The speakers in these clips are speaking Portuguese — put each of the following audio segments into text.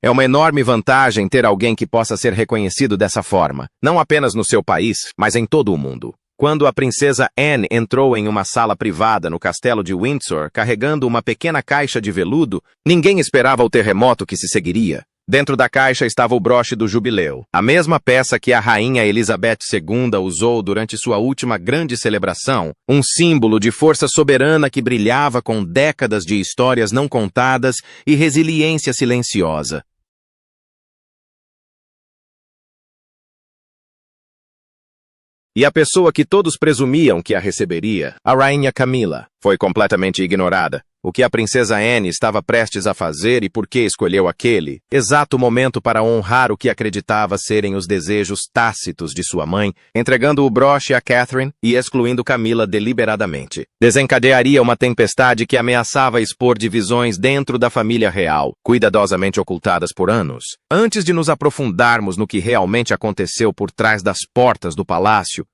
É uma enorme vantagem ter alguém que possa ser reconhecido dessa forma, não apenas no seu país, mas em todo o mundo. Quando a princesa Anne entrou em uma sala privada no castelo de Windsor, carregando uma pequena caixa de veludo, ninguém esperava o terremoto que se seguiria. Dentro da caixa estava o broche do jubileu, a mesma peça que a rainha Elizabeth II usou durante sua última grande celebração, um símbolo de força soberana que brilhava com décadas de histórias não contadas e resiliência silenciosa. E a pessoa que todos presumiam que a receberia, a rainha Camila, foi completamente ignorada. O que a princesa Anne estava prestes a fazer e por que escolheu aquele exato momento para honrar o que acreditava serem os desejos tácitos de sua mãe, entregando o broche a Catherine e excluindo Camila deliberadamente. Desencadearia uma tempestade que ameaçava expor divisões dentro da família real, cuidadosamente ocultadas por anos. Antes de nos aprofundarmos no que realmente aconteceu por trás das portas do palácio,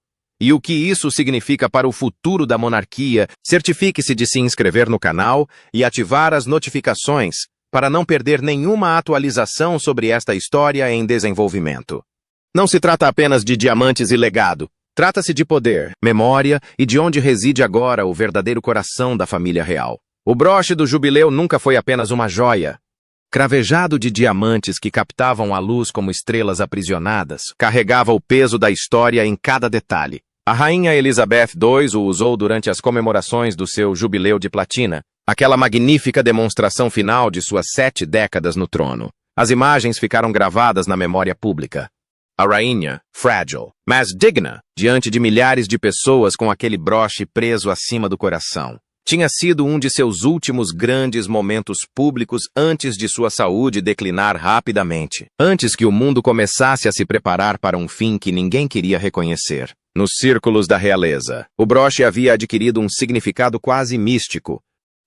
e o que isso significa para o futuro da monarquia, certifique-se de se inscrever no canal e ativar as notificações para não perder nenhuma atualização sobre esta história em desenvolvimento. Não se trata apenas de diamantes e legado. Trata-se de poder, memória e de onde reside agora o verdadeiro coração da família real. O broche do jubileu nunca foi apenas uma joia. Cravejado de diamantes que captavam a luz como estrelas aprisionadas, carregava o peso da história em cada detalhe. A rainha Elizabeth II o usou durante as comemorações do seu jubileu de platina, aquela magnífica demonstração final de suas 7 décadas no trono. As imagens ficaram gravadas na memória pública. A rainha, frágil, mas digna, diante de milhares de pessoas com aquele broche preso acima do coração. Tinha sido um de seus últimos grandes momentos públicos antes de sua saúde declinar rapidamente, antes que o mundo começasse a se preparar para um fim que ninguém queria reconhecer. Nos círculos da realeza, o broche havia adquirido um significado quase místico.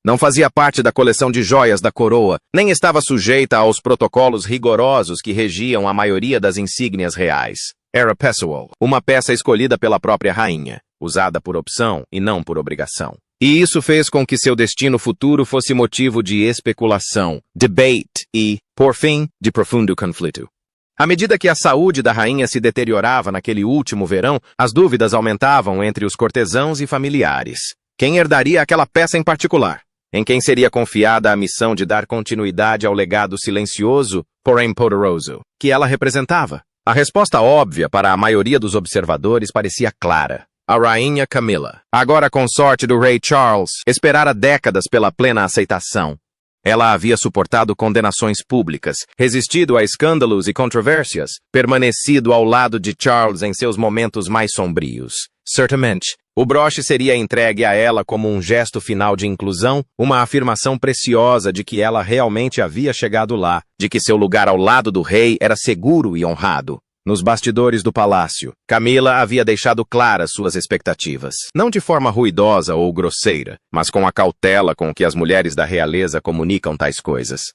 Não fazia parte da coleção de joias da coroa, nem estava sujeita aos protocolos rigorosos que regiam a maioria das insígnias reais. Era pessoal, uma peça escolhida pela própria rainha, usada por opção e não por obrigação. E isso fez com que seu destino futuro fosse motivo de especulação, debate e, por fim, de profundo conflito. À medida que a saúde da rainha se deteriorava naquele último verão, as dúvidas aumentavam entre os cortesãos e familiares. Quem herdaria aquela peça em particular? Em quem seria confiada a missão de dar continuidade ao legado silencioso, porém poderoso, que ela representava? A resposta óbvia para a maioria dos observadores parecia clara. A rainha Camila, agora consorte do rei Charles, esperara décadas pela plena aceitação. Ela havia suportado condenações públicas, resistido a escândalos e controvérsias, permanecido ao lado de Charles em seus momentos mais sombrios. Certamente, o broche seria entregue a ela como um gesto final de inclusão, uma afirmação preciosa de que ela realmente havia chegado lá, de que seu lugar ao lado do rei era seguro e honrado. Nos bastidores do palácio, Camila havia deixado claras suas expectativas. Não de forma ruidosa ou grosseira, mas com a cautela com que as mulheres da realeza comunicam tais coisas.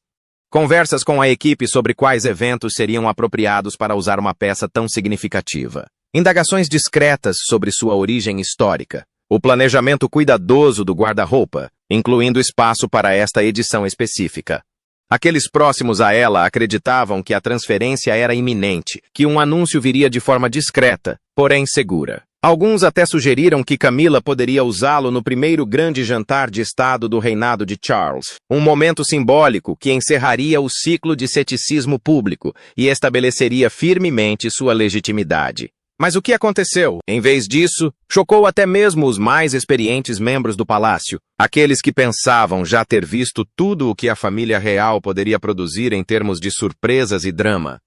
Conversas com a equipe sobre quais eventos seriam apropriados para usar uma peça tão significativa. Indagações discretas sobre sua origem histórica. O planejamento cuidadoso do guarda-roupa, incluindo espaço para esta edição específica. Aqueles próximos a ela acreditavam que a transferência era iminente, que um anúncio viria de forma discreta, porém segura. Alguns até sugeriram que Camila poderia usá-lo no primeiro grande jantar de estado do reinado de Charles, um momento simbólico que encerraria o ciclo de ceticismo público e estabeleceria firmemente sua legitimidade. Mas o que aconteceu? Em vez disso, chocou até mesmo os mais experientes membros do palácio, aqueles que pensavam já ter visto tudo o que a família real poderia produzir em termos de surpresas e drama.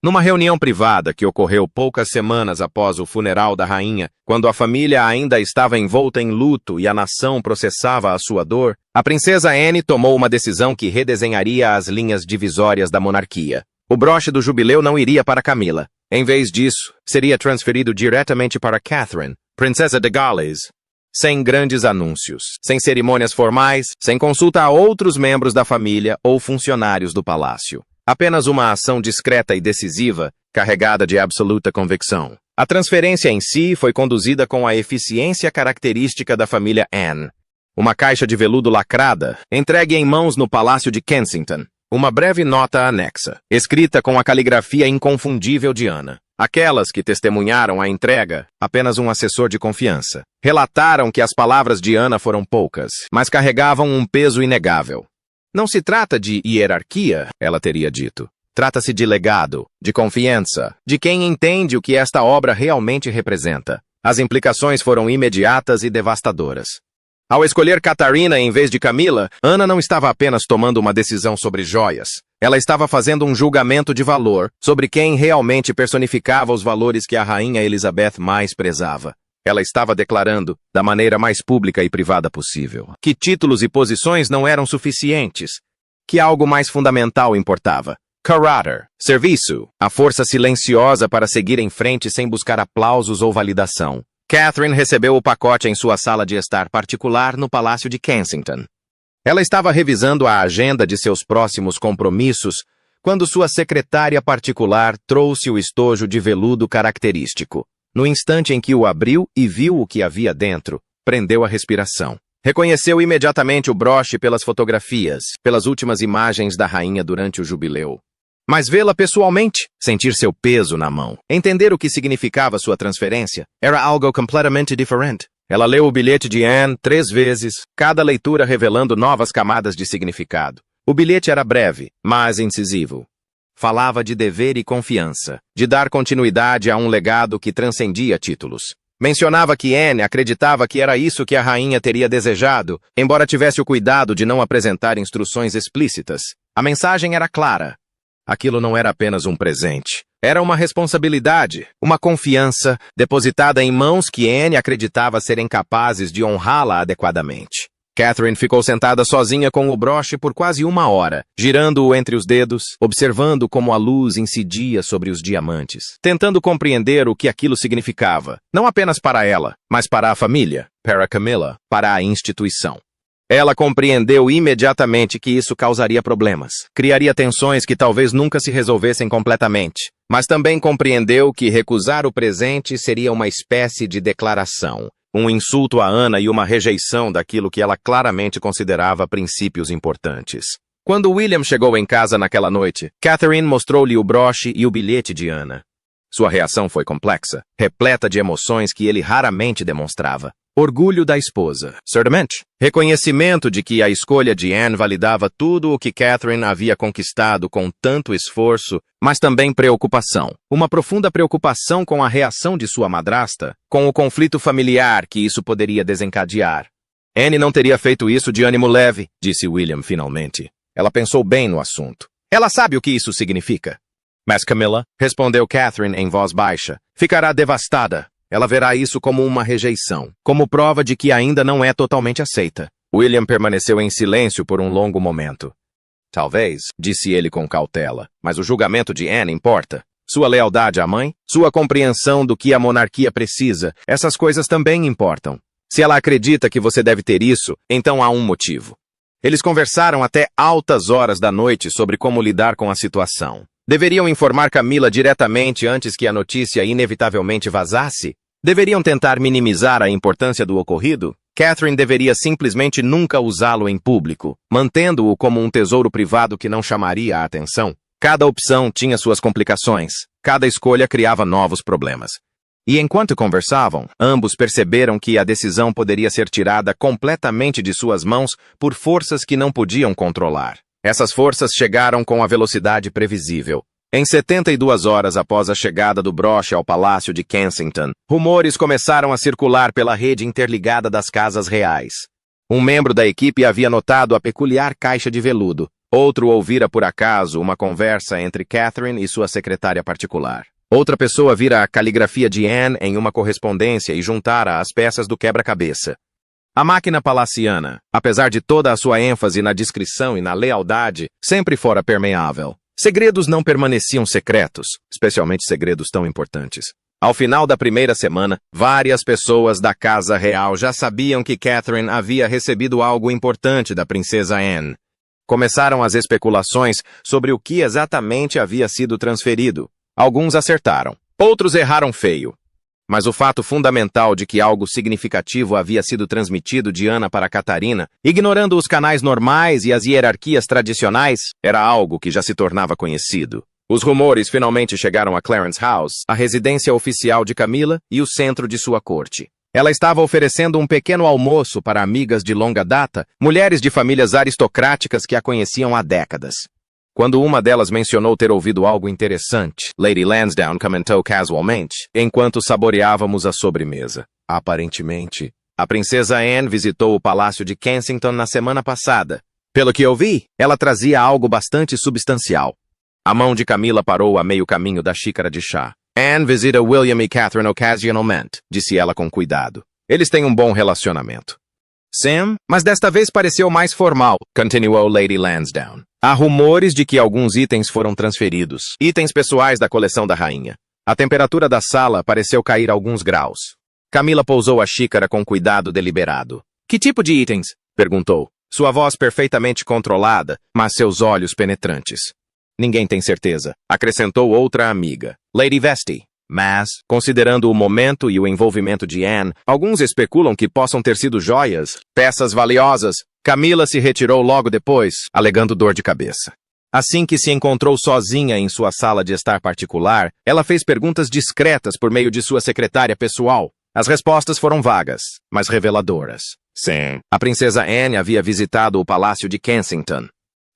Numa reunião privada que ocorreu poucas semanas após o funeral da rainha, quando a família ainda estava envolta em luto e a nação processava a sua dor, a princesa Anne tomou uma decisão que redesenharia as linhas divisórias da monarquia. O broche do jubileu não iria para Camila. Em vez disso, seria transferido diretamente para Catherine, princesa de Gales. Sem grandes anúncios, sem cerimônias formais, sem consulta a outros membros da família ou funcionários do palácio. Apenas uma ação discreta e decisiva, carregada de absoluta convicção. A transferência em si foi conduzida com a eficiência característica da família Anne. Uma caixa de veludo lacrada, entregue em mãos no Palácio de Kensington. Uma breve nota anexa, escrita com a caligrafia inconfundível de Anna. Aquelas que testemunharam a entrega, apenas um assessor de confiança, relataram que as palavras de Anna foram poucas, mas carregavam um peso inegável. Não se trata de hierarquia, ela teria dito. Trata-se de legado, de confiança, de quem entende o que esta obra realmente representa. As implicações foram imediatas e devastadoras. Ao escolher Catarina em vez de Camila, Anna não estava apenas tomando uma decisão sobre joias. Ela estava fazendo um julgamento de valor sobre quem realmente personificava os valores que a rainha Elizabeth mais prezava. Ela estava declarando, da maneira mais pública e privada possível, que títulos e posições não eram suficientes, que algo mais fundamental importava. Caráter, serviço, a força silenciosa para seguir em frente sem buscar aplausos ou validação. Catherine recebeu o pacote em sua sala de estar particular no Palácio de Kensington. Ela estava revisando a agenda de seus próximos compromissos quando sua secretária particular trouxe o estojo de veludo característico. No instante em que o abriu e viu o que havia dentro, prendeu a respiração. Reconheceu imediatamente o broche pelas fotografias, pelas últimas imagens da rainha durante o jubileu. Mas vê-la pessoalmente, sentir seu peso na mão, entender o que significava sua transferência, era algo completamente diferente. Ela leu o bilhete de Anne 3 vezes, cada leitura revelando novas camadas de significado. O bilhete era breve, mas incisivo. Falava de dever e confiança, de dar continuidade a um legado que transcendia títulos. Mencionava que Anne acreditava que era isso que a rainha teria desejado, embora tivesse o cuidado de não apresentar instruções explícitas. A mensagem era clara. Aquilo não era apenas um presente. Era uma responsabilidade, uma confiança depositada em mãos que Anne acreditava serem capazes de honrá-la adequadamente. Catherine ficou sentada sozinha com o broche por quase 1 hora, girando-o entre os dedos, observando como a luz incidia sobre os diamantes, tentando compreender o que aquilo significava, não apenas para ela, mas para a família, para Camilla, para a instituição. Ela compreendeu imediatamente que isso causaria problemas, criaria tensões que talvez nunca se resolvessem completamente, mas também compreendeu que recusar o presente seria uma espécie de declaração, um insulto a Anna e uma rejeição daquilo que ela claramente considerava princípios importantes. Quando William chegou em casa naquela noite, Catherine mostrou-lhe o broche e o bilhete de Anna. Sua reação foi complexa, repleta de emoções que ele raramente demonstrava. Orgulho da esposa, certamente. Reconhecimento de que a escolha de Anne validava tudo o que Catherine havia conquistado com tanto esforço, mas também preocupação. Uma profunda preocupação com a reação de sua madrasta, com o conflito familiar que isso poderia desencadear. Anne não teria feito isso de ânimo leve, disse William finalmente. Ela pensou bem no assunto. Ela sabe o que isso significa. Mas Camilla, respondeu Catherine em voz baixa, ficará devastada. Ela verá isso como uma rejeição, como prova de que ainda não é totalmente aceita. William permaneceu em silêncio por um longo momento. Talvez, disse ele com cautela, mas o julgamento de Anne importa. Sua lealdade à mãe, sua compreensão do que a monarquia precisa, essas coisas também importam. Se ela acredita que você deve ter isso, então há um motivo. Eles conversaram até altas horas da noite sobre como lidar com a situação. Deveriam informar Camilla diretamente antes que a notícia inevitavelmente vazasse? Deveriam tentar minimizar a importância do ocorrido? Catherine deveria simplesmente nunca usá-lo em público, mantendo-o como um tesouro privado que não chamaria a atenção. Cada opção tinha suas complicações, cada escolha criava novos problemas. E enquanto conversavam, ambos perceberam que a decisão poderia ser tirada completamente de suas mãos por forças que não podiam controlar. Essas forças chegaram com a velocidade previsível. Em 72 horas após a chegada do broche ao Palácio de Kensington, rumores começaram a circular pela rede interligada das casas reais. Um membro da equipe havia notado a peculiar caixa de veludo. Outro ouvira por acaso uma conversa entre Catherine e sua secretária particular. Outra pessoa vira a caligrafia de Anne em uma correspondência e juntara as peças do quebra-cabeça. A máquina palaciana, apesar de toda a sua ênfase na discrição e na lealdade, sempre fora permeável. Segredos não permaneciam secretos, especialmente segredos tão importantes. Ao final da primeira semana, várias pessoas da Casa Real já sabiam que Catherine havia recebido algo importante da princesa Anne. Começaram as especulações sobre o que exatamente havia sido transferido. Alguns acertaram, outros erraram feio. Mas o fato fundamental de que algo significativo havia sido transmitido de Anna para Catarina, ignorando os canais normais e as hierarquias tradicionais, era algo que já se tornava conhecido. Os rumores finalmente chegaram a Clarence House, a residência oficial de Camila e o centro de sua corte. Ela estava oferecendo um pequeno almoço para amigas de longa data, mulheres de famílias aristocráticas que a conheciam há décadas. Quando uma delas mencionou ter ouvido algo interessante, Lady Lansdowne comentou casualmente, enquanto saboreávamos a sobremesa. Aparentemente, a princesa Anne visitou o palácio de Kensington na semana passada. Pelo que eu vi, ela trazia algo bastante substancial. A mão de Camila parou a meio caminho da xícara de chá. Anne visita William e Catherine occasionalmente, disse ela com cuidado. Eles têm um bom relacionamento. Sam, mas desta vez pareceu mais formal, continuou Lady Lansdowne. Há rumores de que alguns itens foram transferidos, itens pessoais da coleção da rainha. A temperatura da sala pareceu cair alguns graus. Camila pousou a xícara com cuidado deliberado. Que tipo de itens? Perguntou. Sua voz perfeitamente controlada, mas seus olhos penetrantes. Ninguém tem certeza, acrescentou outra amiga, Lady Vesti. Mas, considerando o momento e o envolvimento de Anne, alguns especulam que possam ter sido joias, peças valiosas. Camila se retirou logo depois, alegando dor de cabeça. Assim que se encontrou sozinha em sua sala de estar particular, ela fez perguntas discretas por meio de sua secretária pessoal. As respostas foram vagas, mas reveladoras. Sim, a princesa Anne havia visitado o palácio de Kensington.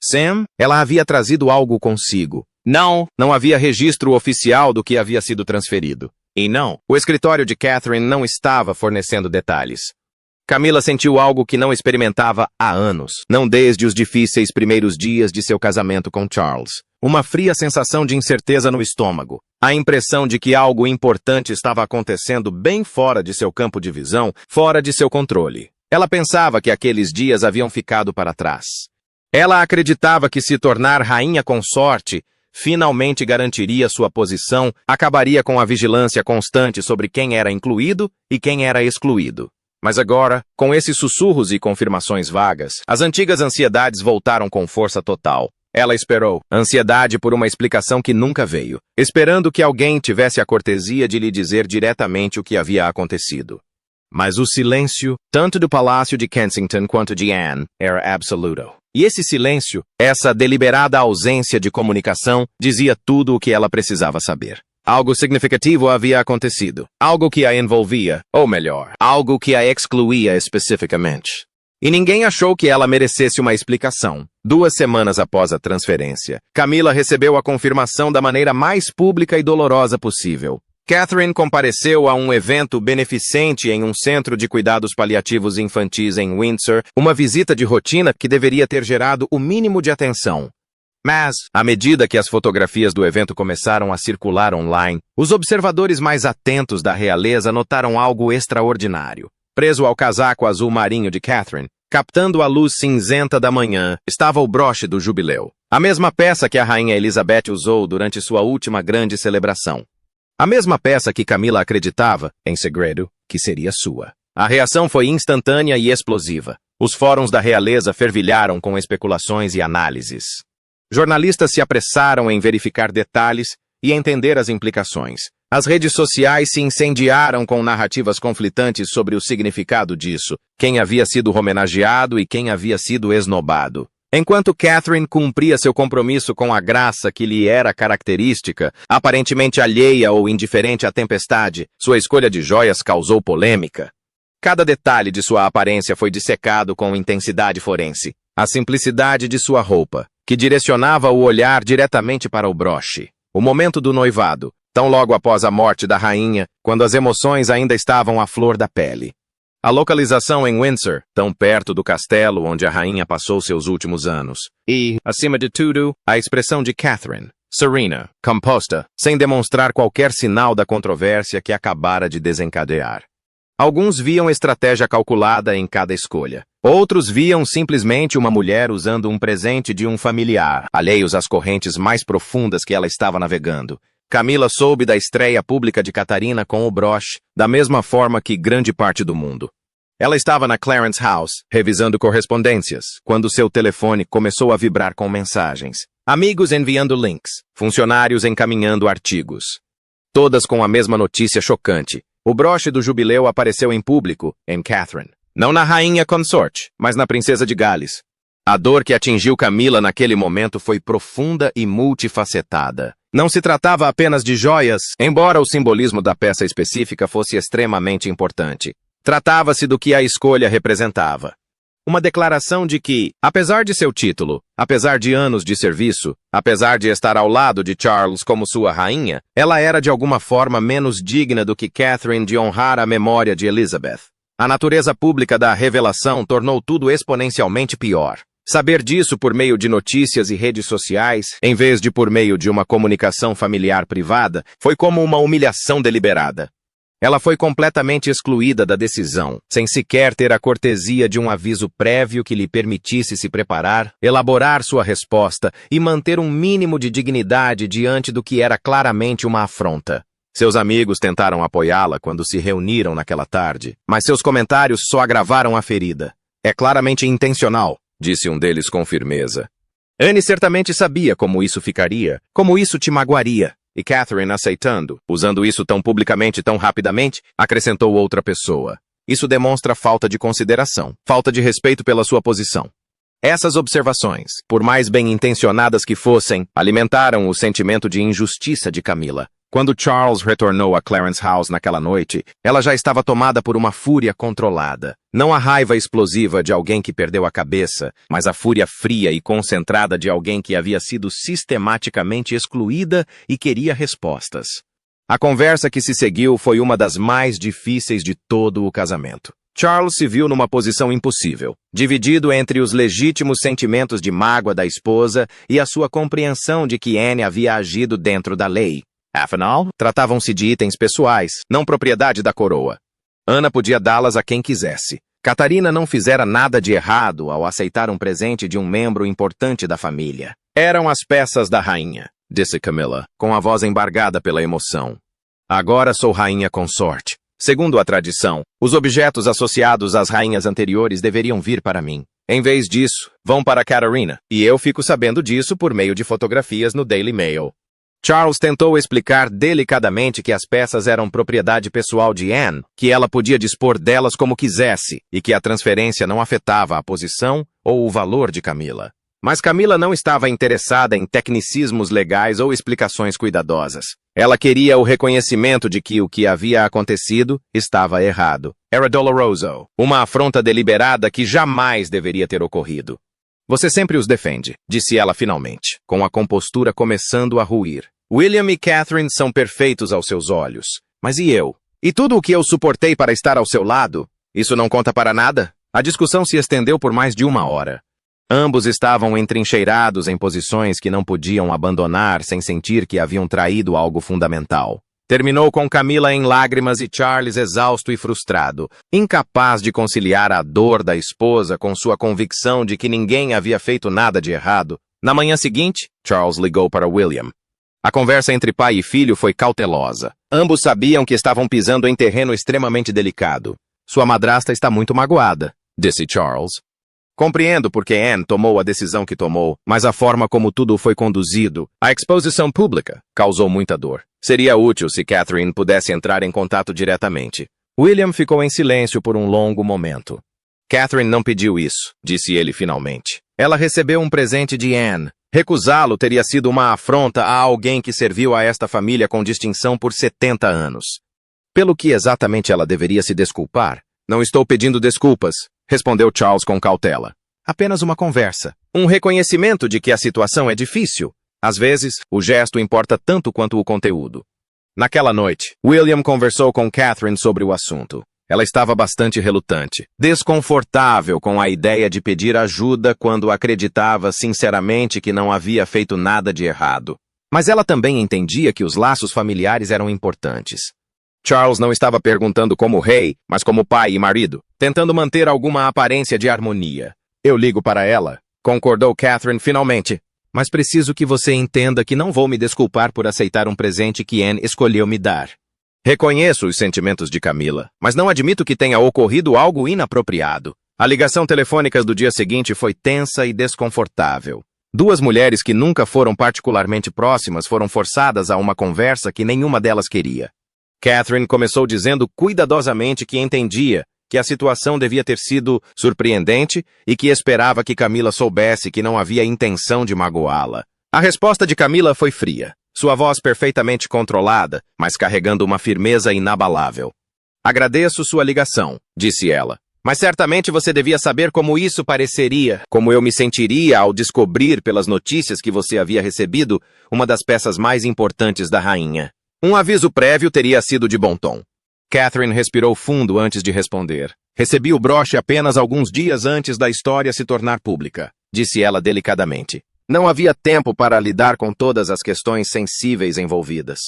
Sam, ela havia trazido algo consigo. Não havia registro oficial do que havia sido transferido. E não, o escritório de Catherine não estava fornecendo detalhes. Camila sentiu algo que não experimentava há anos, não desde os difíceis primeiros dias de seu casamento com Charles. Uma fria sensação de incerteza no estômago. A impressão de que algo importante estava acontecendo bem fora de seu campo de visão, fora de seu controle. Ela pensava que aqueles dias haviam ficado para trás. Ela acreditava que se tornar rainha consorte finalmente garantiria sua posição, acabaria com a vigilância constante sobre quem era incluído e quem era excluído. Mas agora, com esses sussurros e confirmações vagas, as antigas ansiedades voltaram com força total. Ela esperou, ansiedade por uma explicação que nunca veio, esperando que alguém tivesse a cortesia de lhe dizer diretamente o que havia acontecido. Mas o silêncio, tanto do palácio de Kensington quanto de Anne, era absoluto. E esse silêncio, essa deliberada ausência de comunicação, dizia tudo o que ela precisava saber. Algo significativo havia acontecido. Algo que a envolvia, ou melhor, algo que a excluía especificamente. E ninguém achou que ela merecesse uma explicação. 2 semanas após a transferência, Camila recebeu a confirmação da maneira mais pública e dolorosa possível. Catherine compareceu a um evento beneficente em um centro de cuidados paliativos infantis em Windsor, uma visita de rotina que deveria ter gerado o mínimo de atenção. Mas, à medida que as fotografias do evento começaram a circular online, os observadores mais atentos da realeza notaram algo extraordinário. Preso ao casaco azul marinho de Catherine, captando a luz cinzenta da manhã, estava o broche do jubileu. A mesma peça que a rainha Elizabeth usou durante sua última grande celebração. A mesma peça que Camila acreditava, em segredo, que seria sua. A reação foi instantânea e explosiva. Os fóruns da realeza fervilharam com especulações e análises. Jornalistas se apressaram em verificar detalhes e entender as implicações. As redes sociais se incendiaram com narrativas conflitantes sobre o significado disso, quem havia sido homenageado e quem havia sido esnobado. Enquanto Catherine cumpria seu compromisso com a graça que lhe era característica, aparentemente alheia ou indiferente à tempestade, sua escolha de joias causou polêmica. Cada detalhe de sua aparência foi dissecado com intensidade forense. A simplicidade de sua roupa, que direcionava o olhar diretamente para o broche. O momento do noivado, tão logo após a morte da rainha, quando as emoções ainda estavam à flor da pele. A localização em Windsor, tão perto do castelo onde a rainha passou seus últimos anos. E, acima de tudo, a expressão de Catherine, serena, composta, sem demonstrar qualquer sinal da controvérsia que acabara de desencadear. Alguns viam estratégia calculada em cada escolha. Outros viam simplesmente uma mulher usando um presente de um familiar, alheios às correntes mais profundas que ela estava navegando. Camila soube da estreia pública de Catarina com o broche, da mesma forma que grande parte do mundo. Ela estava na Clarence House, revisando correspondências, quando seu telefone começou a vibrar com mensagens. Amigos enviando links, funcionários encaminhando artigos. Todas com a mesma notícia chocante. O broche do jubileu apareceu em público, em Catherine. Não na rainha consorte, mas na princesa de Gales. A dor que atingiu Camila naquele momento foi profunda e multifacetada. Não se tratava apenas de joias, embora o simbolismo da peça específica fosse extremamente importante. Tratava-se do que a escolha representava. Uma declaração de que, apesar de seu título, apesar de anos de serviço, apesar de estar ao lado de Charles como sua rainha, ela era de alguma forma menos digna do que Catherine de honrar a memória de Elizabeth. A natureza pública da revelação tornou tudo exponencialmente pior. Saber disso por meio de notícias e redes sociais, em vez de por meio de uma comunicação familiar privada, foi como uma humilhação deliberada. Ela foi completamente excluída da decisão, sem sequer ter a cortesia de um aviso prévio que lhe permitisse se preparar, elaborar sua resposta e manter um mínimo de dignidade diante do que era claramente uma afronta. Seus amigos tentaram apoiá-la quando se reuniram naquela tarde, mas seus comentários só agravaram a ferida. É claramente intencional, disse um deles com firmeza. Anne certamente sabia como isso ficaria, como isso te magoaria. E Catherine, aceitando, usando isso tão publicamente, tão rapidamente, acrescentou outra pessoa. Isso demonstra falta de consideração, falta de respeito pela sua posição. Essas observações, por mais bem-intencionadas que fossem, alimentaram o sentimento de injustiça de Camila. Quando Charles retornou a Clarence House naquela noite, ela já estava tomada por uma fúria controlada. Não a raiva explosiva de alguém que perdeu a cabeça, mas a fúria fria e concentrada de alguém que havia sido sistematicamente excluída e queria respostas. A conversa que se seguiu foi uma das mais difíceis de todo o casamento. Charles se viu numa posição impossível, dividido entre os legítimos sentimentos de mágoa da esposa e a sua compreensão de que Anne havia agido dentro da lei. Afinal, tratavam-se de itens pessoais, não propriedade da coroa. Ana podia dá-las a quem quisesse. Catarina não fizera nada de errado ao aceitar um presente de um membro importante da família. Eram as peças da rainha, disse Camilla, com a voz embargada pela emoção. Agora sou rainha consorte. Segundo a tradição, os objetos associados às rainhas anteriores deveriam vir para mim. Em vez disso, vão para Catarina, e eu fico sabendo disso por meio de fotografias no Daily Mail. Charles tentou explicar delicadamente que as peças eram propriedade pessoal de Anne, que ela podia dispor delas como quisesse, e que a transferência não afetava a posição ou o valor de Camila. Mas Camila não estava interessada em tecnicismos legais ou explicações cuidadosas. Ela queria o reconhecimento de que o que havia acontecido estava errado. Era doloroso, uma afronta deliberada que jamais deveria ter ocorrido. Você sempre os defende, disse ela finalmente, com a compostura começando a ruir. William e Catherine são perfeitos aos seus olhos. Mas e eu? E tudo o que eu suportei para estar ao seu lado? Isso não conta para nada? A discussão se estendeu por mais de 1 hora. Ambos estavam entrincheirados em posições que não podiam abandonar sem sentir que haviam traído algo fundamental. Terminou com Camila em lágrimas e Charles exausto e frustrado, incapaz de conciliar a dor da esposa com sua convicção de que ninguém havia feito nada de errado. Na manhã seguinte, Charles ligou para William. A conversa entre pai e filho foi cautelosa. Ambos sabiam que estavam pisando em terreno extremamente delicado. Sua madrasta está muito magoada, disse Charles. Compreendo porque Anne tomou a decisão que tomou, mas a forma como tudo foi conduzido, a exposição pública, causou muita dor. Seria útil se Catherine pudesse entrar em contato diretamente. William ficou em silêncio por um longo momento. Catherine não pediu isso, disse ele finalmente. Ela recebeu um presente de Anne. Recusá-lo teria sido uma afronta a alguém que serviu a esta família com distinção por 70 anos. Pelo que exatamente ela deveria se desculpar? Não estou pedindo desculpas, respondeu Charles com cautela. Apenas uma conversa. Um reconhecimento de que a situação é difícil. Às vezes, o gesto importa tanto quanto o conteúdo. Naquela noite, William conversou com Catherine sobre o assunto. Ela estava bastante relutante, desconfortável com a ideia de pedir ajuda quando acreditava sinceramente que não havia feito nada de errado. Mas ela também entendia que os laços familiares eram importantes. Charles não estava perguntando como rei, mas como pai e marido, tentando manter alguma aparência de harmonia. Eu ligo para ela, concordou Catherine finalmente. Mas preciso que você entenda que não vou me desculpar por aceitar um presente que Anne escolheu me dar. Reconheço os sentimentos de Camila, mas não admito que tenha ocorrido algo inapropriado. A ligação telefônica do dia seguinte foi tensa e desconfortável. Duas mulheres que nunca foram particularmente próximas foram forçadas a uma conversa que nenhuma delas queria. Catherine começou dizendo cuidadosamente que entendia que a situação devia ter sido surpreendente e que esperava que Camila soubesse que não havia intenção de magoá-la. A resposta de Camila foi fria, sua voz perfeitamente controlada, mas carregando uma firmeza inabalável. "Agradeço sua ligação", disse ela. "Mas certamente você devia saber como isso pareceria, como eu me sentiria ao descobrir pelas notícias que você havia recebido uma das peças mais importantes da rainha. Um aviso prévio teria sido de bom tom." Catherine respirou fundo antes de responder. "Recebi o broche apenas alguns dias antes da história se tornar pública", disse ela delicadamente. "Não havia tempo para lidar com todas as questões sensíveis envolvidas."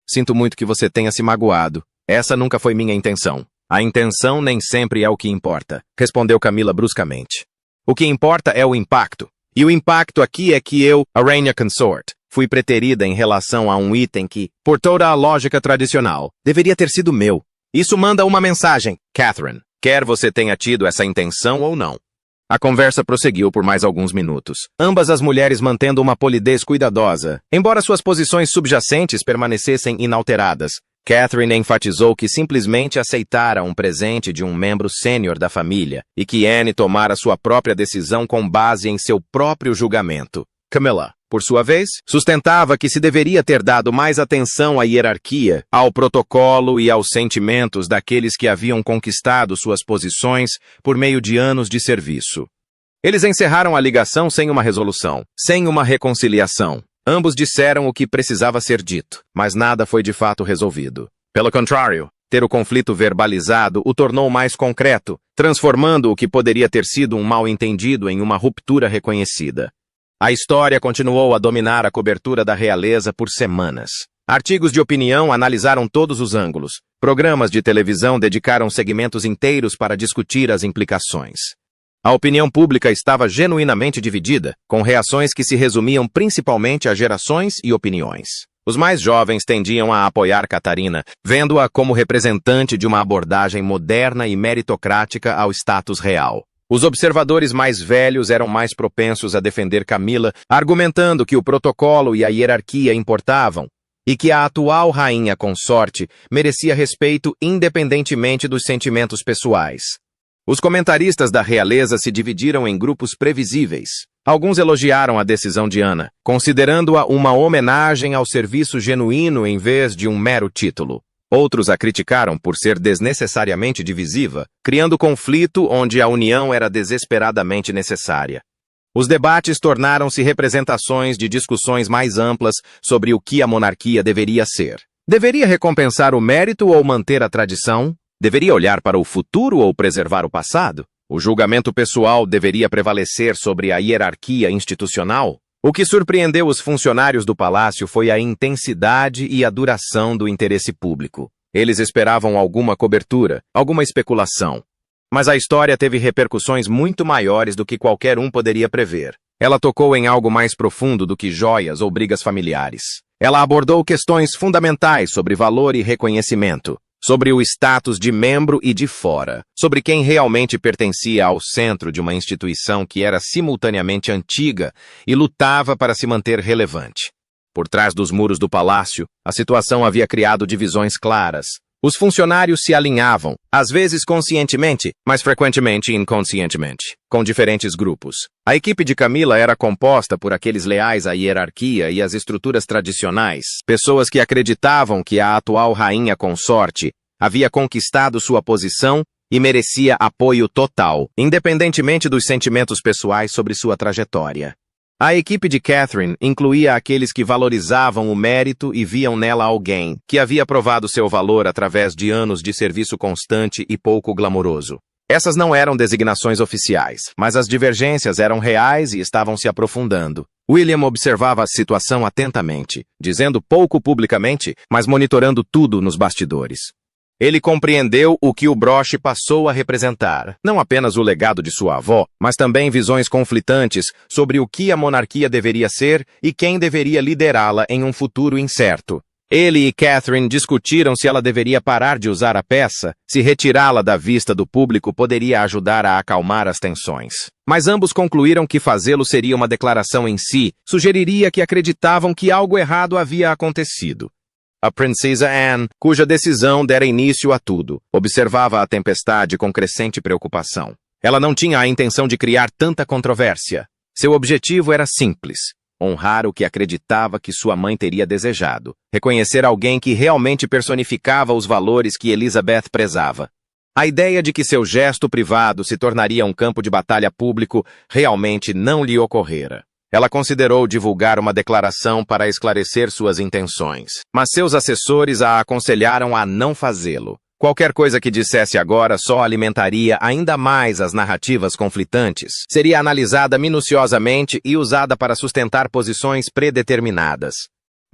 "Sinto muito que você tenha se magoado. Essa nunca foi minha intenção." "A intenção nem sempre é o que importa", respondeu Camila bruscamente. "O que importa é o impacto. E o impacto aqui é que eu, a Rainha Consort, fui preterida em relação a um item que, por toda a lógica tradicional, deveria ter sido meu. Isso manda uma mensagem, Catherine, quer você tenha tido essa intenção ou não." A conversa prosseguiu por mais alguns minutos, ambas as mulheres mantendo uma polidez cuidadosa, embora suas posições subjacentes permanecessem inalteradas. Catherine enfatizou que simplesmente aceitara um presente de um membro sênior da família e que Anne tomara sua própria decisão com base em seu próprio julgamento. Camilla, por sua vez, sustentava que se deveria ter dado mais atenção à hierarquia, ao protocolo e aos sentimentos daqueles que haviam conquistado suas posições por meio de anos de serviço. Eles encerraram a ligação sem uma resolução, sem uma reconciliação. Ambos disseram o que precisava ser dito, mas nada foi de fato resolvido. Pelo contrário, ter o conflito verbalizado o tornou mais concreto, transformando o que poderia ter sido um mal-entendido em uma ruptura reconhecida. A história continuou a dominar a cobertura da realeza por semanas. Artigos de opinião analisaram todos os ângulos. Programas de televisão dedicaram segmentos inteiros para discutir as implicações. A opinião pública estava genuinamente dividida, com reações que se resumiam principalmente a gerações e opiniões. Os mais jovens tendiam a apoiar Catarina, vendo-a como representante de uma abordagem moderna e meritocrática ao status real. Os observadores mais velhos eram mais propensos a defender Camila, argumentando que o protocolo e a hierarquia importavam, e que a atual rainha consorte merecia respeito independentemente dos sentimentos pessoais. Os comentaristas da realeza se dividiram em grupos previsíveis. Alguns elogiaram a decisão de Ana, considerando-a uma homenagem ao serviço genuíno em vez de um mero título. Outros a criticaram por ser desnecessariamente divisiva, criando conflito onde a união era desesperadamente necessária. Os debates tornaram-se representações de discussões mais amplas sobre o que a monarquia deveria ser. Deveria recompensar o mérito ou manter a tradição? Deveria olhar para o futuro ou preservar o passado? O julgamento pessoal deveria prevalecer sobre a hierarquia institucional? O que surpreendeu os funcionários do palácio foi a intensidade e a duração do interesse público. Eles esperavam alguma cobertura, alguma especulação. Mas a história teve repercussões muito maiores do que qualquer um poderia prever. Ela tocou em algo mais profundo do que joias ou brigas familiares. Ela abordou questões fundamentais sobre valor e reconhecimento, sobre o status de membro e de fora, sobre quem realmente pertencia ao centro de uma instituição que era simultaneamente antiga e lutava para se manter relevante. Por trás dos muros do palácio, a situação havia criado divisões claras. Os funcionários se alinhavam, às vezes conscientemente, mas frequentemente inconscientemente, com diferentes grupos. A equipe de Camila era composta por aqueles leais à hierarquia e às estruturas tradicionais, pessoas que acreditavam que a atual rainha consorte havia conquistado sua posição e merecia apoio total, independentemente dos sentimentos pessoais sobre sua trajetória. A equipe de Catherine incluía aqueles que valorizavam o mérito e viam nela alguém que havia provado seu valor através de anos de serviço constante e pouco glamouroso. Essas não eram designações oficiais, mas as divergências eram reais e estavam se aprofundando. William observava a situação atentamente, dizendo pouco publicamente, mas monitorando tudo nos bastidores. Ele compreendeu o que o broche passou a representar, não apenas o legado de sua avó, mas também visões conflitantes sobre o que a monarquia deveria ser e quem deveria liderá-la em um futuro incerto. Ele e Catherine discutiram se ela deveria parar de usar a peça, se retirá-la da vista do público poderia ajudar a acalmar as tensões. Mas ambos concluíram que fazê-lo seria uma declaração em si, sugeriria que acreditavam que algo errado havia acontecido. A princesa Anne, cuja decisão dera início a tudo, observava a tempestade com crescente preocupação. Ela não tinha a intenção de criar tanta controvérsia. Seu objetivo era simples: honrar o que acreditava que sua mãe teria desejado, reconhecer alguém que realmente personificava os valores que Elizabeth prezava. A ideia de que seu gesto privado se tornaria um campo de batalha público realmente não lhe ocorrera. Ela considerou divulgar uma declaração para esclarecer suas intenções, mas seus assessores a aconselharam a não fazê-lo. Qualquer coisa que dissesse agora só alimentaria ainda mais as narrativas conflitantes. Seria analisada minuciosamente e usada para sustentar posições predeterminadas.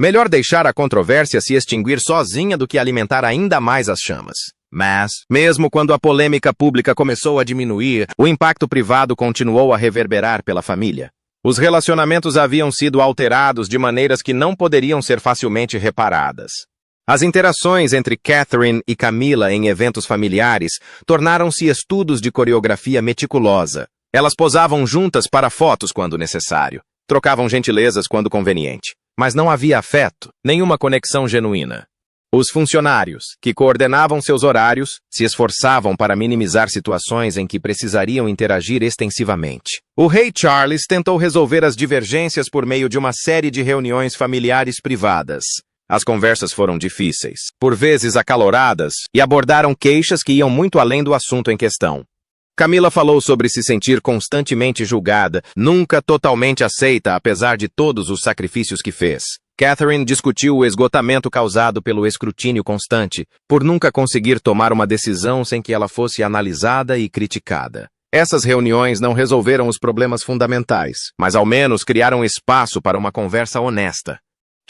Melhor deixar a controvérsia se extinguir sozinha do que alimentar ainda mais as chamas. Mas, mesmo quando a polêmica pública começou a diminuir, o impacto privado continuou a reverberar pela família. Os relacionamentos haviam sido alterados de maneiras que não poderiam ser facilmente reparadas. As interações entre Catherine e Camilla em eventos familiares tornaram-se estudos de coreografia meticulosa. Elas posavam juntas para fotos quando necessário, trocavam gentilezas quando conveniente, mas não havia afeto, nenhuma conexão genuína. Os funcionários, que coordenavam seus horários, se esforçavam para minimizar situações em que precisariam interagir extensivamente. O rei Charles tentou resolver as divergências por meio de uma série de reuniões familiares privadas. As conversas foram difíceis, por vezes acaloradas, e abordaram queixas que iam muito além do assunto em questão. Camilla falou sobre se sentir constantemente julgada, nunca totalmente aceita apesar de todos os sacrifícios que fez. Catherine discutiu o esgotamento causado pelo escrutínio constante, por nunca conseguir tomar uma decisão sem que ela fosse analisada e criticada. Essas reuniões não resolveram os problemas fundamentais, mas ao menos criaram espaço para uma conversa honesta.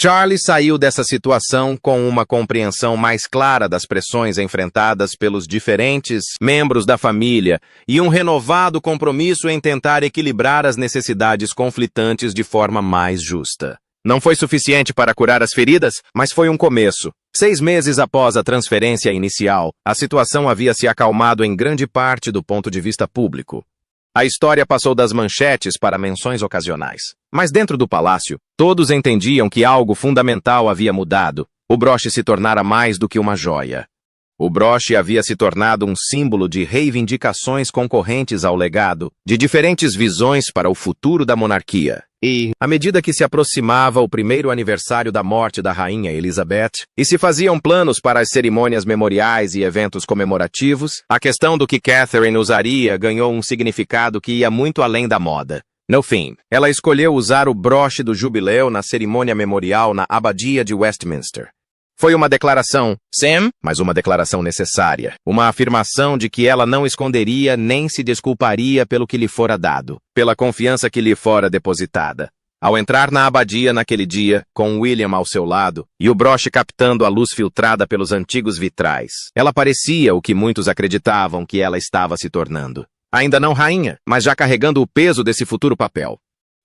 Charlie saiu dessa situação com uma compreensão mais clara das pressões enfrentadas pelos diferentes membros da família e um renovado compromisso em tentar equilibrar as necessidades conflitantes de forma mais justa. Não foi suficiente para curar as feridas, mas foi um começo. 6 meses após a transferência inicial, a situação havia se acalmado em grande parte do ponto de vista público. A história passou das manchetes para menções ocasionais. Mas dentro do palácio, todos entendiam que algo fundamental havia mudado. O broche se tornara mais do que uma joia. O broche havia se tornado um símbolo de reivindicações concorrentes ao legado, de diferentes visões para o futuro da monarquia. E, à medida que se aproximava o primeiro aniversário da morte da rainha Elizabeth, e se faziam planos para as cerimônias memoriais e eventos comemorativos, a questão do que Catherine usaria ganhou um significado que ia muito além da moda. No fim, ela escolheu usar o broche do jubileu na cerimônia memorial na Abadia de Westminster. Foi uma declaração, sim, mas uma declaração necessária. Uma afirmação de que ela não esconderia nem se desculparia pelo que lhe fora dado, pela confiança que lhe fora depositada. Ao entrar na abadia naquele dia, com William ao seu lado, e o broche captando a luz filtrada pelos antigos vitrais, ela parecia o que muitos acreditavam que ela estava se tornando. Ainda não rainha, mas já carregando o peso desse futuro papel.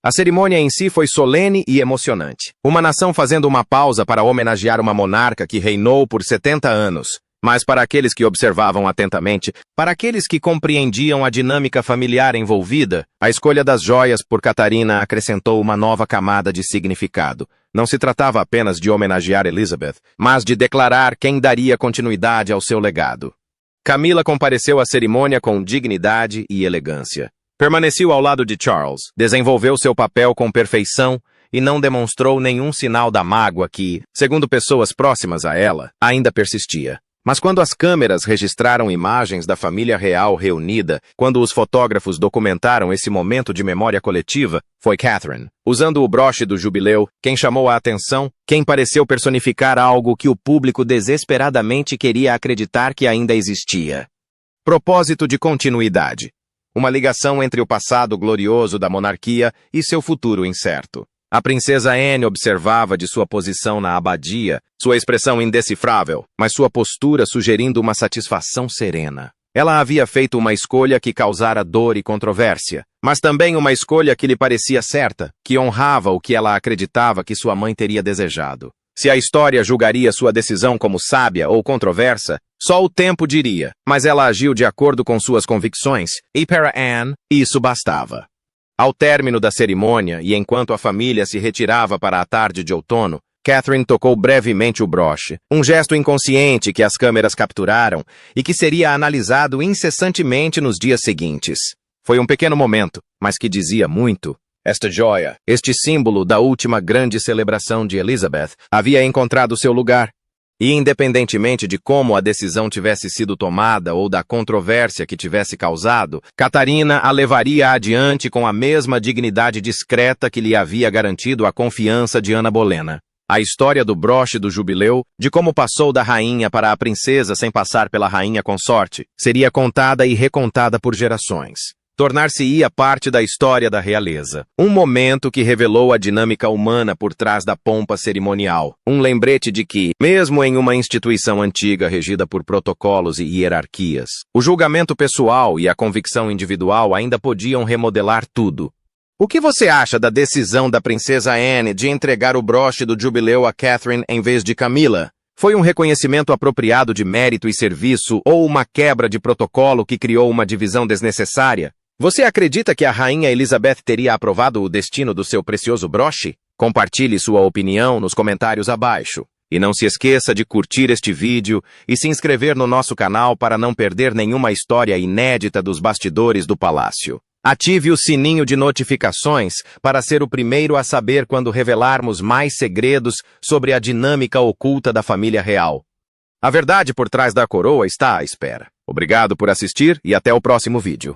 A cerimônia em si foi solene e emocionante. Uma nação fazendo uma pausa para homenagear uma monarca que reinou por 70 anos. Mas para aqueles que observavam atentamente, para aqueles que compreendiam a dinâmica familiar envolvida, a escolha das joias por Catarina acrescentou uma nova camada de significado. Não se tratava apenas de homenagear Elizabeth, mas de declarar quem daria continuidade ao seu legado. Camilla compareceu à cerimônia com dignidade e elegância. Permaneceu ao lado de Charles, desenvolveu seu papel com perfeição e não demonstrou nenhum sinal da mágoa que, segundo pessoas próximas a ela, ainda persistia. Mas quando as câmeras registraram imagens da família real reunida, quando os fotógrafos documentaram esse momento de memória coletiva, foi Catherine, usando o broche do jubileu, quem chamou a atenção, quem pareceu personificar algo que o público desesperadamente queria acreditar que ainda existia. Propósito de continuidade. Uma ligação entre o passado glorioso da monarquia e seu futuro incerto. A princesa Anne observava de sua posição na abadia, sua expressão indecifrável, mas sua postura sugerindo uma satisfação serena. Ela havia feito uma escolha que causara dor e controvérsia, mas também uma escolha que lhe parecia certa, que honrava o que ela acreditava que sua mãe teria desejado. Se a história julgaria sua decisão como sábia ou controversa, só o tempo diria, mas ela agiu de acordo com suas convicções, e para Anne, isso bastava. Ao término da cerimônia e enquanto a família se retirava para a tarde de outono, Catherine tocou brevemente o broche, um gesto inconsciente que as câmeras capturaram e que seria analisado incessantemente nos dias seguintes. Foi um pequeno momento, mas que dizia muito. Esta joia, este símbolo da última grande celebração de Elizabeth, havia encontrado seu lugar. E independentemente de como a decisão tivesse sido tomada ou da controvérsia que tivesse causado, Catarina a levaria adiante com a mesma dignidade discreta que lhe havia garantido a confiança de Ana Bolena. A história do broche do jubileu, de como passou da rainha para a princesa sem passar pela rainha consorte, seria contada e recontada por gerações. Tornar-se-ia parte da história da realeza. Um momento que revelou a dinâmica humana por trás da pompa cerimonial. Um lembrete de que, mesmo em uma instituição antiga regida por protocolos e hierarquias, o julgamento pessoal e a convicção individual ainda podiam remodelar tudo. O que você acha da decisão da princesa Anne de entregar o broche do jubileu a Catherine em vez de Camila? Foi um reconhecimento apropriado de mérito e serviço ou uma quebra de protocolo que criou uma divisão desnecessária? Você acredita que a rainha Elizabeth teria aprovado o destino do seu precioso broche? Compartilhe sua opinião nos comentários abaixo. E não se esqueça de curtir este vídeo e se inscrever no nosso canal para não perder nenhuma história inédita dos bastidores do palácio. Ative o sininho de notificações para ser o primeiro a saber quando revelarmos mais segredos sobre a dinâmica oculta da família real. A verdade por trás da coroa está à espera. Obrigado por assistir e até o próximo vídeo.